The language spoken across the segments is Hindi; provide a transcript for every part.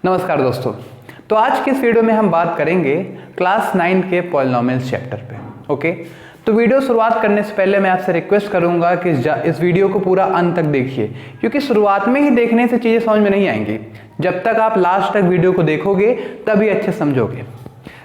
नमस्कार दोस्तों। तो आज की इस वीडियो में हम बात करेंगे क्लास 9 के पॉलिनोमियल्स चैप्टर पे। ओके, तो वीडियो शुरुआत करने से पहले मैं आपसे रिक्वेस्ट करूंगा कि इस वीडियो को पूरा अंत तक देखिए, क्योंकि शुरुआत में ही देखने से चीज़ें समझ में नहीं आएंगी। जब तक आप लास्ट तक वीडियो को देखोगे तभी अच्छे समझोगे।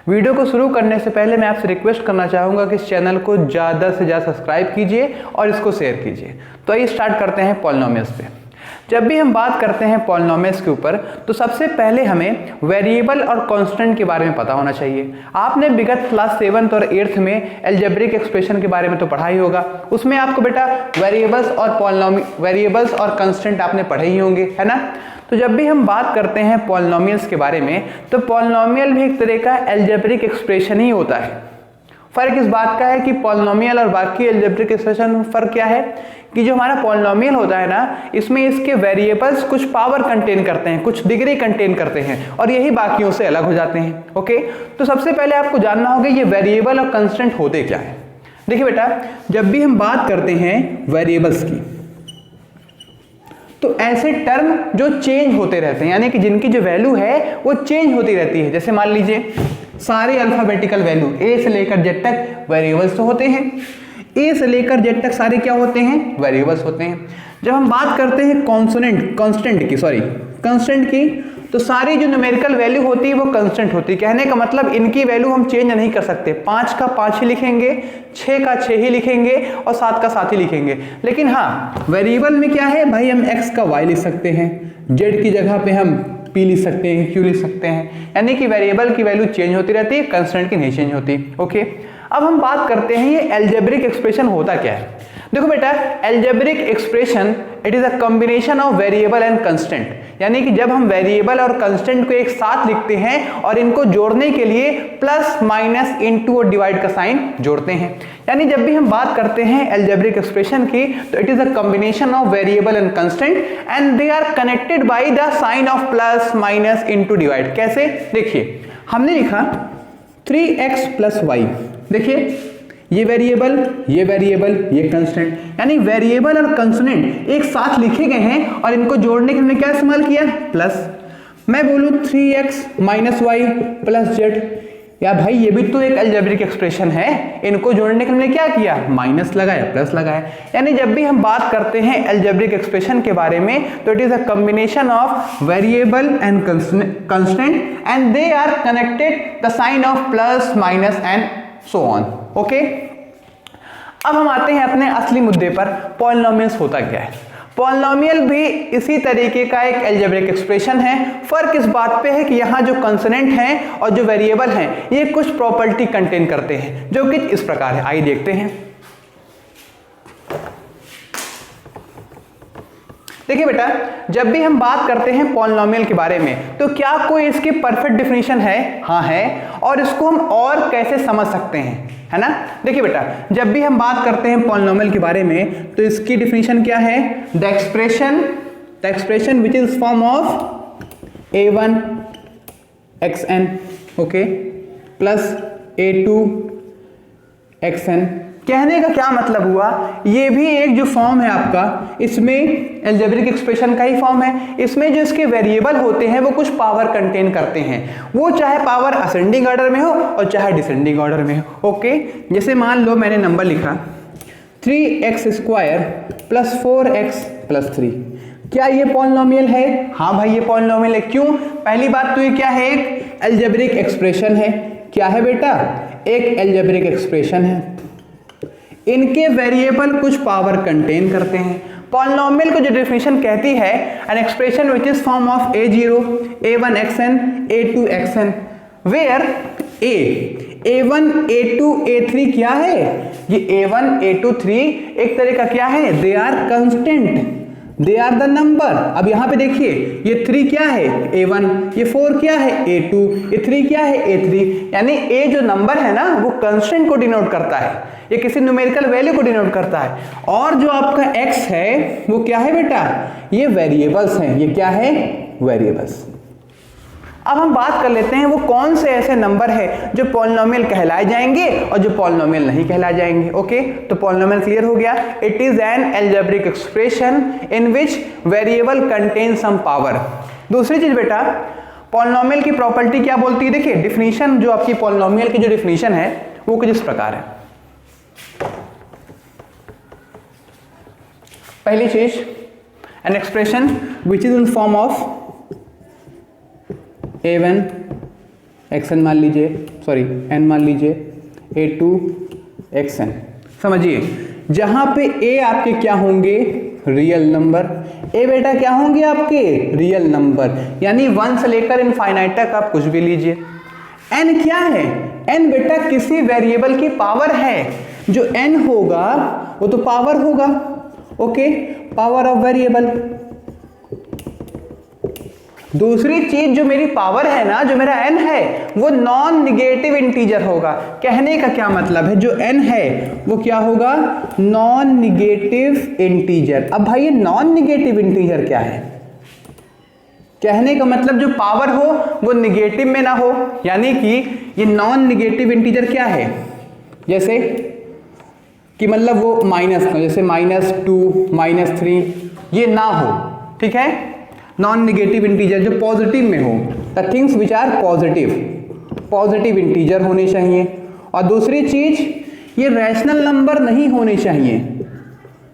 वीडियो को शुरू करने से पहले मैं आपसे रिक्वेस्ट करना चाहूँगा कि इस चैनल को ज़्यादा से ज़्यादा सब्सक्राइब कीजिए और इसको शेयर कीजिए। तो आइए स्टार्ट करते हैं पॉलिनोमियल्स पे। जब भी हम बात करते हैं पॉलिनोमियल्स के ऊपर तो सबसे पहले हमें वेरिएबल और कांस्टेंट के बारे में पता होना चाहिए। आपने विगत क्लास 7th और 8th में अलजेब्रिक एक्सप्रेशन के बारे में तो पढ़ा ही होगा। उसमें आपको बेटा वेरिएबल्स और कांस्टेंट आपने पढ़े ही होंगे, है ना। तो जब भी हम बात करते हैं पॉलिनोमियल्स के बारे में तो पॉलिनोमियल भी एक तरह का अलजेब्रिक एक्सप्रेशन ही होता है। फर्क इस बात का है कि पॉलिनोमियल और बाकी अलजेब्रिक एक्सप्रेशन में फर्क क्या है कि जो हमारा पॉलिनोमियल होता है ना, इसमें इसके वेरिएबल्स कुछ पावर कंटेन करते हैं, कुछ डिग्री कंटेन करते हैं और यही बाकियों से अलग हो जाते हैं। ओके, तो सबसे पहले आपको जानना होगा ये वेरिएबल और कांस्टेंट होते क्या है। देखिए बेटा, जब भी हम बात करते हैं वेरिएबल्स की तो ऐसे टर्म जो चेंज होते रहते हैं, यानी कि जिनकी जो वैल्यू है वो चेंज होती रहती है। जैसे मान लीजिए सारे अल्फाबेटिकल वैल्यू ए से लेकर जेड तक वेरिएबल्स तो होते हैं, ए से लेकर जेड तक सारे क्या होते हैं, वेरिएबल्स होते हैं। जब हम बात करते हैं कांस्टेंट की तो सारी जो न्यूमेरिकल वैल्यू होती है वो कांस्टेंट होती है। कहने का मतलब इनकी वैल्यू हम चेंज नहीं कर सकते। 5 का 5 ही लिखेंगे, 6 का 6 ही लिखेंगे और 7 का 7 ही लिखेंगे। लेकिन हाँ, वेरिएबल में क्या है भाई, हम x का y लिख सकते हैं, z की जगह पे हम p लिख सकते हैं, q लिख सकते हैं। यानी कि वेरिएबल की वैल्यू चेंज होती रहती है, कांस्टेंट की नहीं चेंज होती। ओके, अब हम बात करते हैं ये अलजेब्रिक एक्सप्रेशन होता क्या है। देखो बेटा, algebraic expression it is a combination of variable and constant. यानी कि जब हम वेरिएबल और कांस्टेंट को एक साथ लिखते हैं और इनको जोड़ने के लिए प्लस माइनस इनटू और डिवाइड का साइन जोड़ते हैं। यानी जब भी हम बात करते हैं अलजेब्रिक एक्सप्रेशन की तो it is a combination of variable and constant and they are connected by the sign of plus minus into divide. कैसे, देखिए हमने लिखा 3x प्लस y। देखिए ये वेरिएबल, ये कांस्टेंट, यानी वेरिएबल और कांस्टेंट एक साथ लिखे गए हैं और इनको जोड़ने के लिए क्या इस्तेमाल किया, प्लस। मैं बोलूं 3x minus y plus z, या भाई ये भी तो एक अलजेब्रिक एक्सप्रेशन है, इनको जोड़ने के लिए क्या किया, माइनस लगाया, प्लस लगाया। यानी जब भी हम बात करते हैं अलजेब्रिक एक्सप्रेशन के बारे में तो it is a combination of variable and constant and they are connected the sign of plus minus and so on. Okay, अब हम आते हैं अपने असली मुद्दे पर, पॉलिनोमियल्स होता क्या है। पॉलिनोमियल भी इसी तरीके का एक अलजेब्रिक एक्सप्रेशन है। फर्क इस बात पे है कि यहाँ जो कंसोनेंट हैं और जो वेरिएबल हैं ये कुछ प्रॉपर्टी कंटेन करते हैं जो कि इस प्रकार है। आइए देखते हैं। देखिए बेटा, जब भी हम बात करते हैं पॉलिनोमियल के बारे में तो क्या कोई इसकी परफेक्ट डेफिनेशन है? हाँ है। और इसको हम और कैसे समझ सकते हैं, है ना। देखिए बेटा, जब भी हम बात करते हैं पॉलिनोमियल के बारे में तो इसकी डेफिनेशन क्या है, the expression which is form of a1 xn okay plus a2 xn। कहने का क्या मतलब हुआ, ये भी एक जो फॉर्म है आपका, इसमें अलजेब्रिक एक्सप्रेशन का ही फॉर्म है। इसमें जो इसके वेरिएबल होते हैं वो कुछ पावर कंटेन करते हैं, वो चाहे पावर असेंडिंग ऑर्डर में हो और चाहे डिसेंडिंग ऑर्डर में हो। ओके, जैसे मान लो मैंने नंबर लिखा 3x square plus 4x plus 3। क्या ये पॉलिनोमियल है? हाँ भाई, ये पॉलिनोमियल है। क्यों? पहली बात तो ये क्या है, एक अलजेब्रिक एक्सप्रेशन है। क्या है बेटा, एक अलजेब्रिक एक्सप्रेशन है। इनके वेरिएबल कुछ पावर कंटेन करते हैं। पॉलिनोमियल को जो डेफिनेशन कहती है, an expression which is form of a0 a1 xn a2 xn where a1 a2 a3 क्या है, ये a1 a2 3 एक तरह का क्या है, they are constant, they are the number. अब यहां पे देखिए ये 3 क्या है, a1, ये 4 क्या है, a2, ये 3 क्या है, a3। यानी a जो नंबर है ना वो कांस्टेंट को डिनोट करता है, ये किसी न्यूमेरिकल वैल्यू को डिनोट करता है। और जो आपका x है वो क्या है बेटा, ये वेरिएबल्स हैं। ये क्या है, वेरिएबल्स। अब हम बात कर लेते हैं वो कौन से ऐसे नंबर है जो पॉलिनोमियल कहलाए जाएंगे और जो पॉलिनोमियल नहीं कहलाए जाएंगे। ओके, तो पॉलिनोमियल क्लियर हो गया। It is an algebraic expression in which variable contain some power. दूसरी चीज बेटा, पॉलिनॉमियल की प्रॉपर्टी क्या बोलती है? देखिए डिफिनीशन जो आपकी पॉलिनॉमियल की जो डिफिनीशन है वो कुछ इस प्रकार है। पहली चीज, N expression which is in form of a1 xn मान लीजिए, सॉरी n मान लीजिए, a2 xn। समझिए जहां पे a आपके क्या होंगे? Real number. a बेटा क्या होंगे आपके? रियल नंबर, यानी 1 से लेकर इनफाइनाइट तक आप कुछ भी लीजिए। n क्या है? n बेटा किसी वेरिएबल की पावर है, जो n होगा वो तो पावर होगा, ओके, पावर ऑफ वेरिएबल। दूसरी चीज जो मेरी पावर है ना, जो मेरा n है वो नॉन निगेटिव इंटीजर होगा। कहने का क्या मतलब है? जो n है वो क्या होगा? Non negative integer. अब भाई ये नॉन निगेटिव इंटीजर क्या है? कहने का मतलब जो पावर हो वो निगेटिव में ना हो, यानी कि ये नॉन निगेटिव इंटीजर क्या है? जैसे कि मतलब वो माइनस हो, जैसे -2 -3 ये ना हो, ठीक है। नॉन निगेटिव इंटीजर जो पॉजिटिव में हो, the things which are positive integer होने चाहिए। और दूसरी चीज ये रैशनल नंबर नहीं होने चाहिए,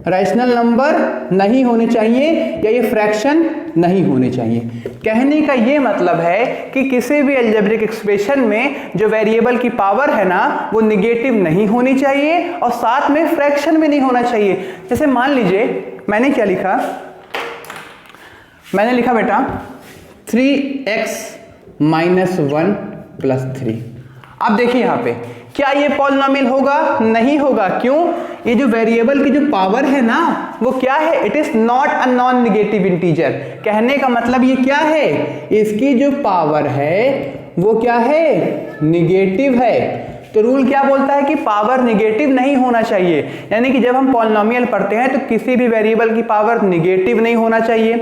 रैशनल नंबर नहीं होने चाहिए, या ये फ्रैक्शन नहीं होने चाहिए। कहने का ये मतलब है कि किसी भी अलजेब्रिक एक्सप्रेशन में जो वेरिएबल की पावर है ना वो निगेटिव नहीं होनी चाहिए और साथ में फ्रैक्शन में नहीं होना चाहिए। जैसे मान लीजिए मैंने क्या लिखा? मैंने लिखा बेटा 3x - 1 + 3। अब देखिए यहां पे क्या ये पॉलिनॉमियल होगा? नहीं होगा। क्यों? ये जो वेरिएबल की जो पावर है ना वो क्या है? It is not a non negative integer. कहने का मतलब ये क्या है? इसकी जो पावर है वो क्या है? निगेटिव है। तो रूल क्या बोलता है कि पावर निगेटिव नहीं होना चाहिए, यानी कि जब हम पॉलिनॉमियल पढ़ते हैं तो किसी भी वेरिएबल की पावर निगेटिव नहीं होना चाहिए,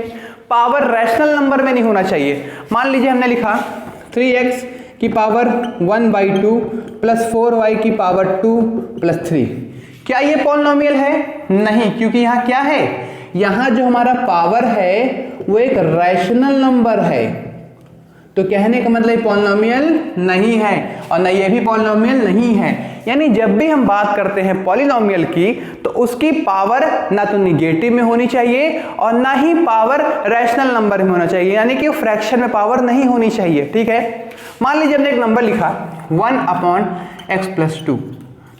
पावर रैशनल नंबर में नहीं होना चाहिए। मान लीजिए हमने लिखा 3x की पावर 1/2 + 4y की पावर 2 + 3। क्या ये पॉलिनॉमियल है? नहीं, क्योंकि यहां क्या है? यहां जो हमारा पावर है वो एक रैशनल नंबर है। तो कहने का मतलब पॉलिनॉमियल नहीं है और ना ये भी पॉलिनॉमियल नहीं है। यानी जब भी हम बात करते हैं पॉलिनॉमियल की तो उसकी पावर ना तो निगेटिव में होनी चाहिए और ना ही पावर रैशनल नंबर में होना चाहिए, यानी कि फ्रैक्शन में पावर नहीं होनी चाहिए, ठीक है। मान लीजिए हमने एक नंबर लिखा 1/x + 2,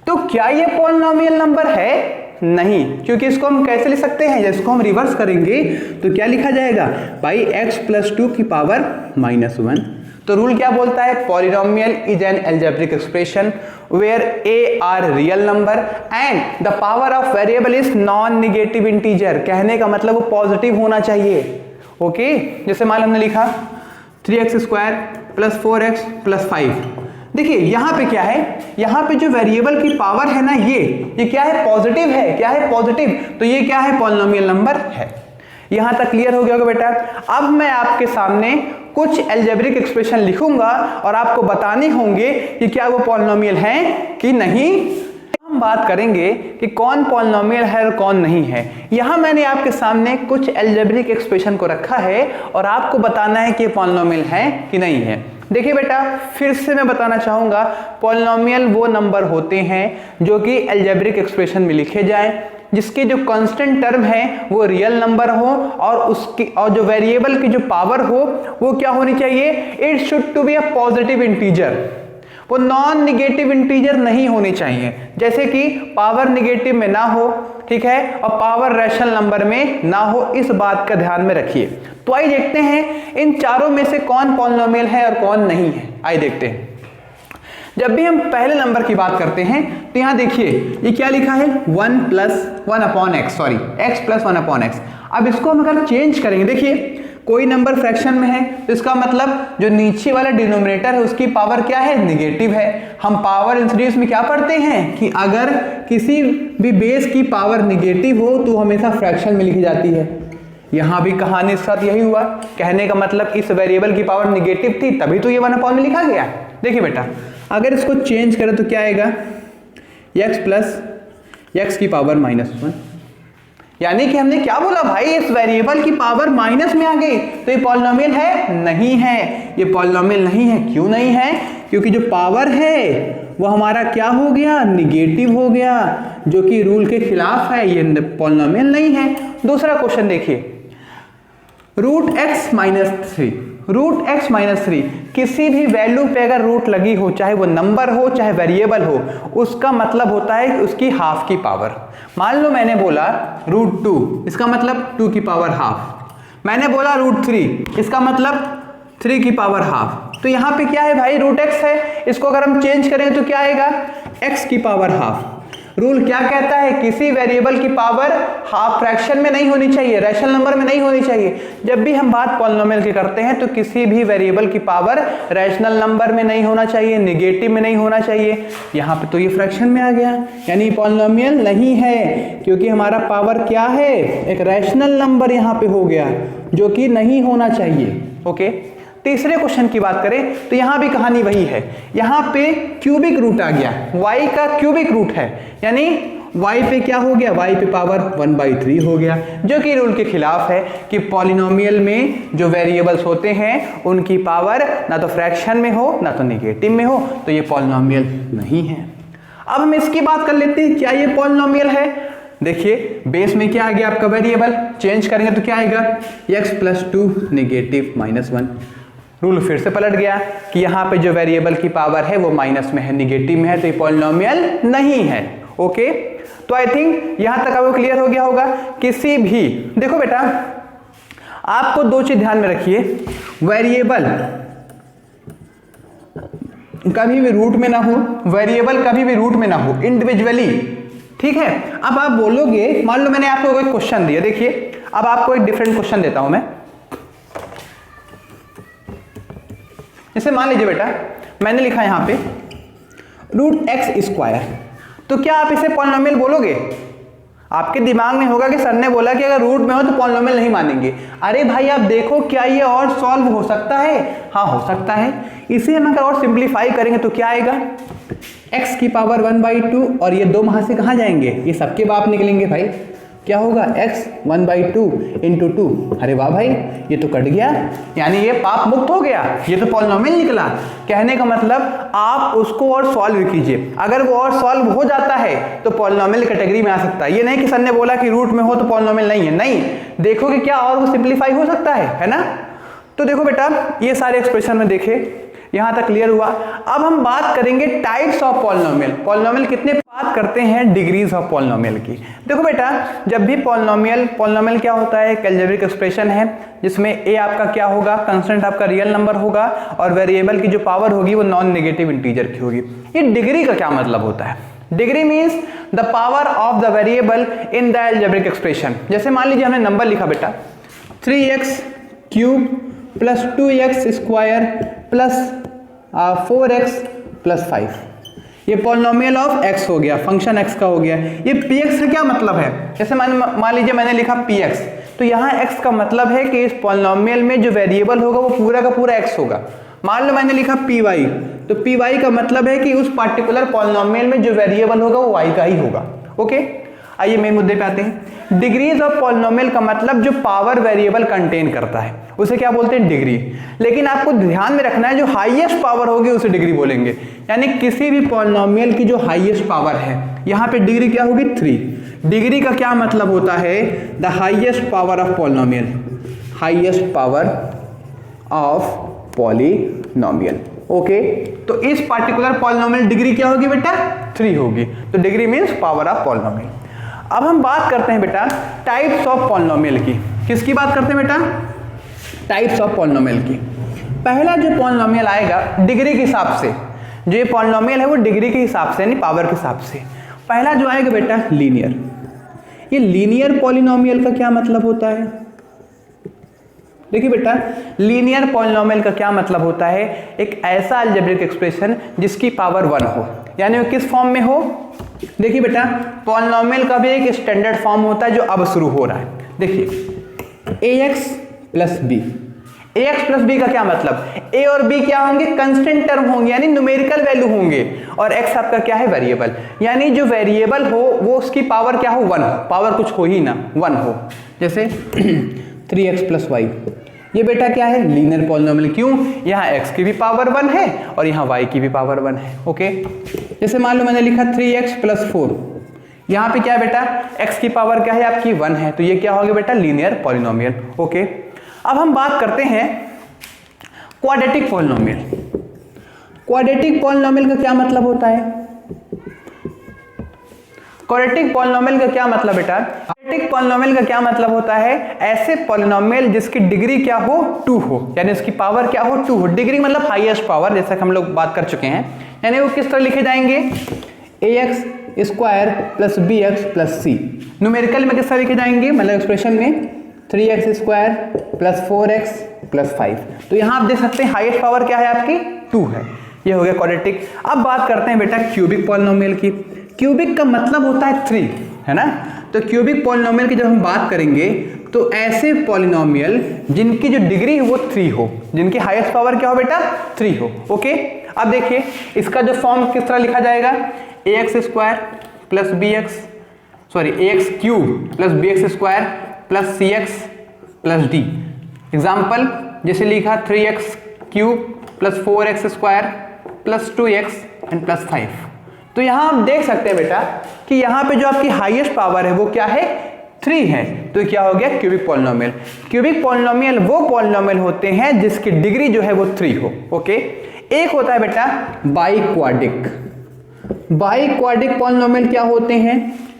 तो क्या ये पॉलिनॉमियल नंबर है? नहीं, क्योंकि इसको हम कैसे लिख सकते हैं? जिसको हम रिवर्स करेंगे तो क्या लिखा जाएगा? भाई x + 2 की पावर -1। तो रूल क्या बोलता है? Polynomial is an algebraic expression where a are real number and the power of variable is non negative integer. कहने का मतलब वो पॉजिटिव होना चाहिए, ओके। जैसे मान हमने लिखा 3x² + 4x + 5। देखिए यहां पे क्या है? यहां पे जो वेरिएबल की पावर है ना ये क्या है? पॉजिटिव है। क्या है? पॉजिटिव। तो ये क्या है? पॉलिनॉमियल नंबर है। यहां तक क्लियर हो गया होगा बेटा। अब मैं आपके सामने कुछ अलजेब्रिक एक्सप्रेशन लिखूंगा और आपको बताने होंगे कि क्या वो पॉलिनॉमियल है कि नहीं। हम बात करेंगे कि कौन पॉलिनॉमियल है और कौन नहीं है। यहां मैंने आपके सामने कुछ अलजेब्रिक एक्सप्रेशन को रखा है और आपको बताना है कि पॉलिनॉमियल है कि नहीं है। देखिए बेटा, फिर से मैं बताना चाहूंगा, पॉलिनॉमियल वो नंबर होते हैं जो कि अलजेब्रिक एक्सप्रेशन में लिखे जाएं, जिसके जो कांस्टेंट टर्म है वो रियल नंबर हो और जो वेरिएबल की जो पावर हो वो क्या होनी चाहिए? It should to be a positive integer. वो नॉन निगेटिव इंटीजर नहीं होनी चाहिए, जैसे कि पावर निगेटिव में ना हो, ठीक है, और पावर रैशनल नंबर में ना हो। इस बात का ध्यान में रखिए। तो आइए देखते हैं इन चारों में से कौन पॉलिनॉमियल है और कौन नहीं है। आइए देखते हैं। जब भी हम पहले नंबर की बात करते हैं तो यहां देखिए ये क्या लिखा है? 1 + 1/x, सॉरी x + 1/x। अब इसको हम अगर चेंज करेंगे, देखिए कोई नंबर फ्रैक्शन में है तो इसका मतलब जो नीचे वाला डिनोमिनेटर है उसकी पावर क्या है? निगेटिव है। हम पावर इन सीरीज में क्या पढ़ते हैं कि अगर किसी भी बेस की पावर निगेटिव हो तो हमेशा फ्रैक्शन में लिखी जाती है। यहां भी कहानी के साथ यही हुआ। कहने का मतलब इस वेरिएबल की पावर निगेटिव थी तभी तो ये 1/, में लिखा गया। देखिए बेटा, अगर इसको चेंज करें तो क्या आएगा? x + x की पावर -1, यानी कि हमने क्या बोला भाई, इस वेरिएबल की पावर माइनस में आ गई तो ये पॉलिनोमियल है? नहीं है, ये पॉलिनोमियल नहीं है। क्यों नहीं है? क्योंकि जो पावर है वो हमारा क्या हो गया, निगेटिव हो गया, जो कि रूल के खिलाफ है, ये पॉलिनोमियल नहीं है। दूसरा क्वेश्चन देखिए, रूट एक्स माइनस थ्री, किसी भी वैल्यू पे अगर रूट लगी हो, चाहे वो नंबर हो चाहे वेरिएबल हो, उसका मतलब होता है उसकी हाफ की पावर। मान लो मैंने बोला रूट 2, इसका मतलब 2 की पावर हाफ। मैंने बोला रूट 3, इसका मतलब 3 की पावर हाफ। तो यहाँ पे क्या है भाई, रूट एक्स है, इसको अगर हम चेंज करें तो क्या आएगा, x की पावर हाफ। रूल क्या कहता है, किसी वेरिएबल की पावर हाफ फ्रैक्शन में नहीं होनी चाहिए, रैशनल नंबर में नहीं होनी चाहिए। जब भी हम बात पॉलिनोमियल की करते हैं तो किसी भी वेरिएबल की पावर रैशनल नंबर में नहीं होना चाहिए, नेगेटिव में नहीं होना चाहिए। यहाँ पे तो ये फ्रैक्शन में आ गया, यानी पॉलिनोमियल नहीं है, क्योंकि हमारा पावर क्या है, एक रैशनल नंबर यहाँ पे हो गया, जो कि नहीं होना चाहिए। ओके, तीसरे क्वेश्चन की बात करें तो यहां भी कहानी वही है। यहां पे क्यूबिक रूट आ गया, y का क्यूबिक रूट है, यानी y पे क्या हो गया, y पे पावर 1/3 हो गया, जो कि रूल के खिलाफ है कि पॉलिनोमियल में जो वेरिएबल्स होते हैं उनकी पावर ना तो फ्रैक्शन में हो ना तो नेगेटिव में हो, तो ये पॉलिनोमियल नहीं है। अब हम इसकी बात कर लेते हैं, क्या ये पॉलिनोमियल है? देखिए बेस में क्या आ गया आपका वेरिएबल, चेंज करेंगे तो क्या आएगा, x + 2 नेगेटिव -1। रूल फिर से पलट गया कि यहाँ पे जो वेरिएबल की पावर है वो माइनस में है, निगेटिव में है, तो ये पॉलिनोमियल नहीं है। ओके, तो आई थिंक यहाँ तक आपको क्लियर हो गया होगा। किसी भी, देखो बेटा आपको दो चीज ध्यान में रखिए, वेरिएबल कभी भी रूट में ना हो, वेरिएबल कभी भी रूट में ना हो, इंडिविजुअली, ठीक है। अब आप बोलोगे, मान लो मैंने आपको एक क्वेश्चन दिया, देखिए अब आपको एक डिफरेंट क्वेश्चन देता हूं मैं। जैसे मान लीजिए बेटा मैंने लिखा यहां पे √x², तो क्या आप इसे पॉलिनोमियल बोलोगे? आपके दिमाग में होगा कि सर ने बोला कि अगर रूट में हो तो पॉलिनोमियल नहीं मानेंगे। अरे भाई आप देखो क्या ये और सॉल्व हो सकता है? हाँ हो सकता है। इसे हम अगर और सिंप्लीफाई करेंगे तो क्या आएगा, x की पावर 1/2, और ये दो वहां से कहाँ जाएंगे, ये सबके बाप निकलेंगे भाई। क्या होगा, x 1/2 × 2। अरे वाह भाई, ये तो कट गया, यानी ये पाप मुक्त हो गया, ये तो पॉलिनोमियल निकला। कहने का मतलब आप उसको और सॉल्व कीजिए, अगर वो और सॉल्व हो जाता है तो पॉलिनोमियल कैटेगरी में आ सकता है। ये नहीं कि सर ने बोला कि रूट में हो तो पॉलिनोमियल नहीं है, नहीं, देखो कि क्या और वो सिंप्लीफाई हो सकता है ना। तो देखो बेटा ये सारे एक्सप्रेशन में देखे, यहां तक क्लियर हुआ। अब हम बात करेंगे टाइप्स ऑफ पॉलिनोमियल। पॉलिनोमियल कितने, बात करते हैं डिग्रीज ऑफ पॉलिनोमियल की। देखो बेटा जब भी पॉलिनोमियल क्या होता है, एक अलजेब्रिक एक्सप्रेशन है जिसमें a आपका क्या होगा, कांस्टेंट आपका रियल नंबर होगा, और वेरिएबल की जो पावर होगी वो नॉन नेगेटिव इंटीजर की होगी। ये डिग्री का क्या मतलब होता है? Degree means the power of the variable in the algebraic expression. जैसे मान लीजिए हमने नंबर लिखा बेटा 3x³ + 2x² + 4x + 5, ये पॉलिनोमियल ऑफ x हो गया, फंक्शन x का हो गया। ये px का क्या मतलब है, जैसे मान लीजिए मैंने लिखा px, तो यहाँ x का मतलब है कि इस पॉलिनोमियल में जो वेरिएबल होगा वो पूरा का पूरा x होगा। मान लो मैंने लिखा py, तो py का मतलब है कि उस पार्टिकुलर पॉलिनोमियल में जो वेरिएबल होगा वो y का ही होगा। ओके, आइए मेन मुद्दे पे आते हैं। डिग्रीज ऑफ पॉलिनोमियल का मतलब जो पावर वेरिएबल कंटेन करता है उसे क्या बोलते हैं, डिग्री। लेकिन आपको ध्यान में रखना है जो हाईएस्ट पावर होगी उसे डिग्री बोलेंगे, यानी किसी भी पॉलिनोमियल की जो हाईएस्ट पावर है, यहाँ पे डिग्री क्या होगी, 3। डिग्री का क्या मतलब होता है, the highest power of polynomial, highest power of polynomial. Okay, तो इस पार्टिकुलर पॉलिनोमियल डिग्री क्या होगी बेटा, 3 होगी। तो degree means power of polynomial. अब हम बात करते हैं बेटा टाइप्स ऑफ पॉलिनोमियल की। किसकी बात करते हैं बेटा, टाइप्स ऑफ पॉलिनोमियल की। पहला जो पॉलिनोमियल आएगा डिग्री के हिसाब से, जो ये पॉलिनोमियल है वो डिग्री के हिसाब से यानी पावर के हिसाब से। पहला जो आएगा बेटा लीनियर। ये लीनियर पॉलिनोमियल का क्या मतलब होता है, देखिए बेटा लीनियर पॉलिनोमियल का क्या मतलब होता है, एक ऐसा अलजेब्रिक एक्सप्रेशन जिसकी पावर 1 हो, यानी वो किस फॉर्म में हो। देखिए बेटा पॉलिनोमियल का भी एक स्टैंडर्ड फॉर्म होता है जो अब शुरू हो रहा है। देखिए ax + b, ax plus B का क्या मतलब, a और b क्या होंगे, कंस्टेंट टर्म होंगे यानी न्यूमेरिकल वैल्यू होंगे, और x आपका क्या है, वेरिएबल, यानी जो वेरिएबल हो वो उसकी पावर क्या हो, 1 हो, पावर कुछ हो ही ना, 1 हो। जैसे 3x प्लस वाई, ये बेटा क्या है, लीनियर पॉलिनोमियल, क्यों, यहाँ x की भी पावर 1 है और यहाँ y की भी पावर 1 है। ओके, जैसे मान लो मैंने लिखा 3x प्लस 4, यहाँ पे क्या है बेटा, x की पावर क्या है आपकी 1 है, तो ये क्या हो गया बेटा, लीनियर पॉलिनोमियल। ओके, अब हम बात करते हैं क्वाड्रेटिक पॉलिनोमियल। क्वाड्रेटिक पॉलिनोमियल का क्या मतलब होता है, क्वाड्रेटिक पॉलिनोमियल का क्या मतलब बेटा, क्वाड्रेटिक पॉलिनोमियल का क्या मतलब होता है, ऐसे पॉलिनोमियल जिसकी डिग्री क्या हो, 2 हो, यानी उसकी पावर क्या हो, 2 हो, डिग्री मतलब हाईएस्ट पावर, जैसा कि हम लोग बात कर चुके हैं, यानी वो किस तरह लिखे जाएंगे, ax square plus bx plus c, numerical में किस तरह लिखे जाएंगे, मतलब एक्सप्रेशन में 3x square plus 4x plus 5, तो यहां आप देख सकते हैं हाईएस्ट पावर क्या है आपकी, 2 है, ये हो गया क्वाड्रेटिक। अब बात करते हैं बेटा क्यूबिक पॉलिनोमियल की। क्यूबिक का मतलब होता है 3, है ना, तो क्यूबिक पॉलिनोमियल की जब हम बात करेंगे तो ऐसे पॉलिनोमियल जिनकी जो डिग्री है वो 3 हो, जिनकी हाईएस्ट पावर क्या हो बेटा, 3 हो। ओके, अब देखिए इसका जो फॉर्म किस तरह लिखा जाएगा, ax square plus bx, sorry ax cube plus bx square plus cx plus d। Example जैसे लिखा 3x cube plus 4x square plus 2x and plus 5, तो यहां आप देख सकते हैं बेटा कि यहां पे जो आपकी हाईएस्ट पावर है वो क्या है, 3 है, तो क्या हो गया क्यूबिक पॉलिनोमियल। क्यूबिक पॉलिनोमियल वो पॉलिनोमियल होते हैं जिसकी डिग्री जो है वो 3 हो। ओके, एक होता है बेटा बाइक्वाड्रिक। बाइक्वाड्रिक पॉलिनोमियल क्या होते हैं,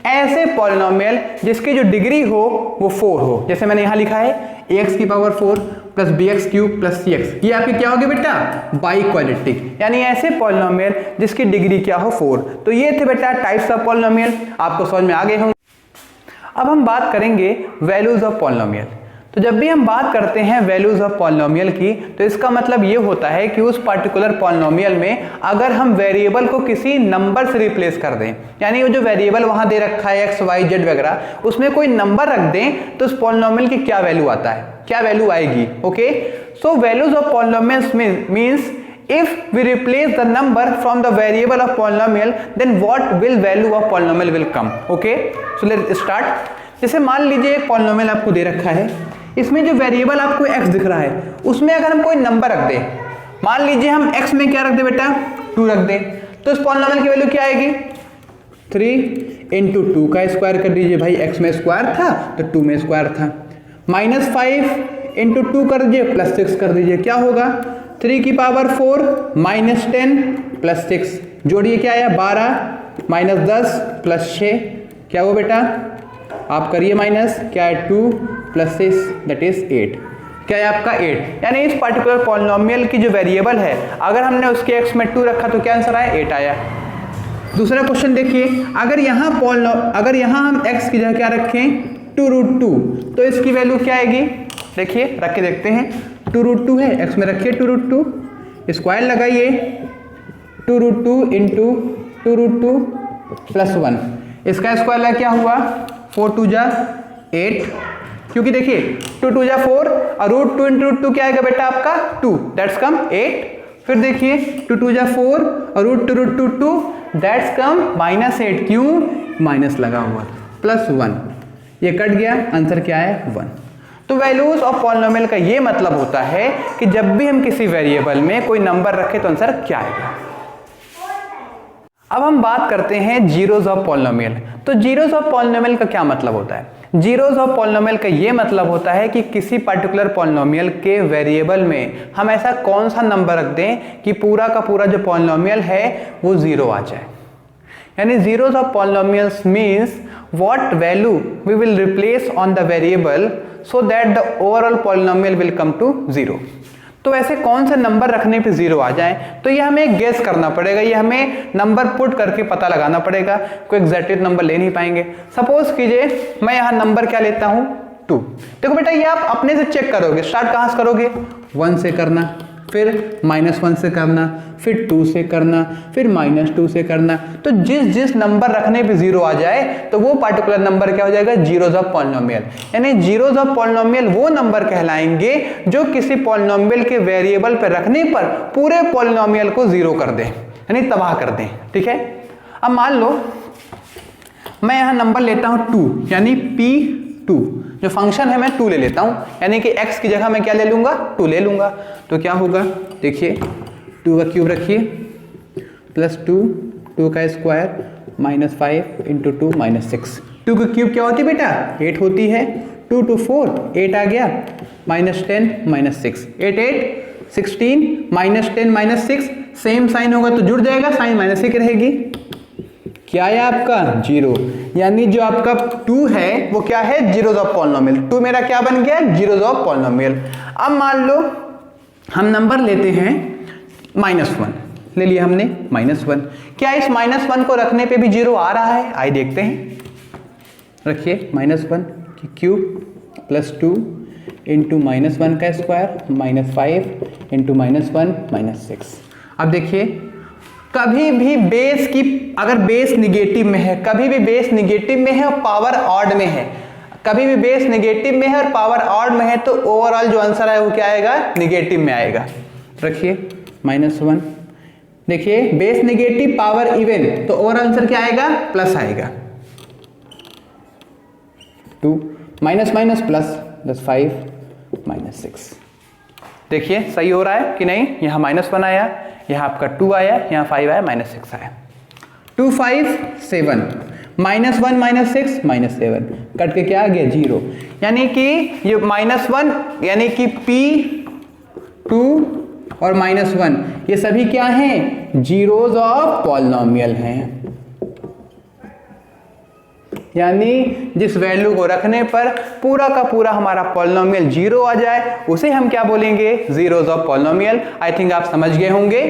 ऐसे पॉलिनोमियल जिसकी जो डिग्री हो वो 4 हो, जैसे मैंने यहां लिखा है ax की power 4 plus bx cube plus cx, ये आपके क्या होगी बेटा, बाइक्वाड्रेटिक, यानी ऐसे पॉलिनोमियल जिसकी डिग्री क्या हो 4। तो ये थे बेटा टाइप्स ऑफ पॉलिनोमियल, आपको समझ में आ गए होंगे। अब हम बात करेंगे वैल्यूज ऑफ पॉलिनोमियल। तो जब भी हम बात करते हैं वैल्यूज ऑफ पॉलिनोमियल की, तो इसका मतलब ये होता है कि उस पर्टिकुलर पॉलिनोमियल में अगर हम वेरिएबल को किसी नंबर से रिप्लेस कर दें, यानी वो जो वेरिएबल वहां दे रखा है x y z वगैरह, उसमें कोई नंबर रख दें तो उस पॉलिनोमियल की क्या वैल्यू आता है, क्या वैल्यू आएगी। Okay, so values of polynomials means if we replace the number from the variable of polynomial, then what will value of polynomial will come. Okay, so let's start. जैसे मान लीजिए एक पॉलिनोमियल आपको दे रखा है, इसमें जो वेरिएबल आपको x दिख रहा है उसमें अगर हम कोई नंबर रख दें, मान लीजिए हम x में क्या रख दे बेटा, 2 रख दें, तो इस पॉलिनोमियल की वैल्यू क्या आएगी, 3 इंटू 2 का स्क्वायर कर दीजिए, भाई x में स्क्वायर था तो 2 में स्क्वायर था, माइनस 5 इंटू 2 कर दीजिए प्लस 6 कर दीजिए, क्या होगा, 3 की पावर 4 माइनस 10 प्लस 6, जोड़िए क्या आया 12 माइनस 10 प्लस 6, क्या हुआ बेटा, आप करिए माइनस, क्या है 2 प्लस 6 दैट इज 8, क्या है आपका 8, यानी इस पर्टिकुलर पॉलिनोमियल की जो वेरिएबल है अगर हमने उसके x में 2 रखा तो क्या आंसर आया, 8 आया। दूसरा क्वेश्चन देखिए, अगर यहाँ हम x की जगह क्या रखें 2√2, तो इसकी वैल्यू क्या आएगी, देखिए रख के देखते हैं, 2√2 है, x में रखिए 2√2, स्क्वायर लगाइए 2√2 इंटू 2√2 प्लस 1, इसका स्क्वायर लगा क्या हुआ 4 2 जा 8, क्योंकि देखिए 2 2 जा 4 और √2 इंटू √2 क्या आएगा बेटा आपका 2, दैट्स कम 8, फिर देखिए 2 2 जा 4 और √2 2 दैट्स कम -8, क्यों, माइनस लगा हुआ, प्लस 1, ये कट गया, आंसर क्या है 1। तो वैल्यूज ऑफ पॉलिनोमियल का ये मतलब होता है कि जब भी हम किसी वेरिएबल में कोई नंबर रखें तो आंसर क्या आएगा। अब हम बात करते हैं जीरोज ऑफ पॉलिनोमियल। तो जीरोज ऑफ पॉलिनोमियल का क्या मतलब होता है, जीरोज ऑफ पॉलिनोमियल का ये मतलब होता है कि किसी पर्टिकुलर पॉलिनोमियल के वेरिएबल में हम ऐसा कौन सा नंबर रख दें कि पूरा का पूरा जो पॉलिनोमियल है वो जीरो आ जाए, यानी zeros of polynomials means what value we will replace on the variable so that the overall polynomial will come to 0। तो ऐसे कौन से नंबर रखने पे 0 आ जाए, तो ये हमें गेस करना पड़ेगा, ये हमें नंबर पुट करके पता लगाना पड़ेगा, कोई एग्जैक्ट नंबर ले नहीं पाएंगे। सपोज कीजिए मैं यहाँ नंबर क्या लेता हूँ 2, देखो बेटा ये आप अपने से चेक करोगे, स्टार्ट कहाँ से करोगे 1 से करना, फिर -1 से करना, फिर 2 से करना, फिर -2 से करना। तो जिस जिस नंबर रखने पे 0 आ जाए तो वो पार्टिकुलर नंबर क्या हो जाएगा, जीरोज ऑफ पॉलिनोमियल। यानी जीरोज ऑफ पॉलिनोमियल वो नंबर कहलाएंगे जो किसी पॉलिनोमियल के वेरिएबल पे रखने पर पूरे पॉलिनोमियल को 0 कर दे, यानी तबाह कर दें। ठीक है, अब मान लो मैं यहां नंबर लेता हूं 2, यानी P2, जो फंक्शन है मैं 2 ले लेता हूं, यानी कि x की जगह मैं क्या ले लूंगा, 2 ले लूंगा। तो क्या होगा, देखिए 2 का क्यूब रखिए +2, 2 का स्क्वायर -5 × 2 -6। 2 का क्यूब क्या होती है बेटा, 8 होती है। 2 × 4 8 आ गया, -10 -6, 8 8 16, -10 -6 सेम साइन होगा तो जुड़ जाएगा, साइन माइनस ही रहेगी। क्या है आपका 0, यानी जो आपका 2 है वो क्या है, जीरोज ऑफ पॉलिनोमियल। 2 मेरा क्या बन गया, जीरोज ऑफ पॉलिनोमियल। अब मान लो हम नंबर लेते हैं -1, ले लिया हमने -1। क्या इस -1 को रखने पे भी 0 आ रहा है, आइए देखते हैं। रखिए -1 की क्यूब +2 × -1 का स्क्वायर -5 × -1 -6। अब देखिए कभी भी बेस की, अगर बेस निगेटिव में है, कभी भी बेस निगेटिव में है और पावर ऑड में है, कभी भी बेस निगेटिव में है और पावर ऑड में है, तो ओवरऑल जो आंसर है वो क्या आएगा, निगेटिव में आएगा। रखिए -1, देखिए बेस निगेटिव पावर इवन, तो ओवरऑल आंसर क्या आएगा, प्लस आएगा। 2 माइनस माइनस प्लस +5 -6। देखिए सही हो रहा है कि नहीं, यहाँ -1 आया, यहाँ आपका 2 आया, यहाँ 5 आया, -6 आया। 2 5 7, -1 -6 -7, कट के क्या आ गया 0। यानी कि ये -1 यानी कि P2 और -1 ये सभी क्या हैं, जीरोज ऑफ पॉलिनोमियल हैं। यानी जिस वैल्यू को रखने पर पूरा का पूरा हमारा पॉलिनोमियल 0 आ जाए उसे हम क्या बोलेंगे, zeros of polynomial. I think आप समझ गए होंगे।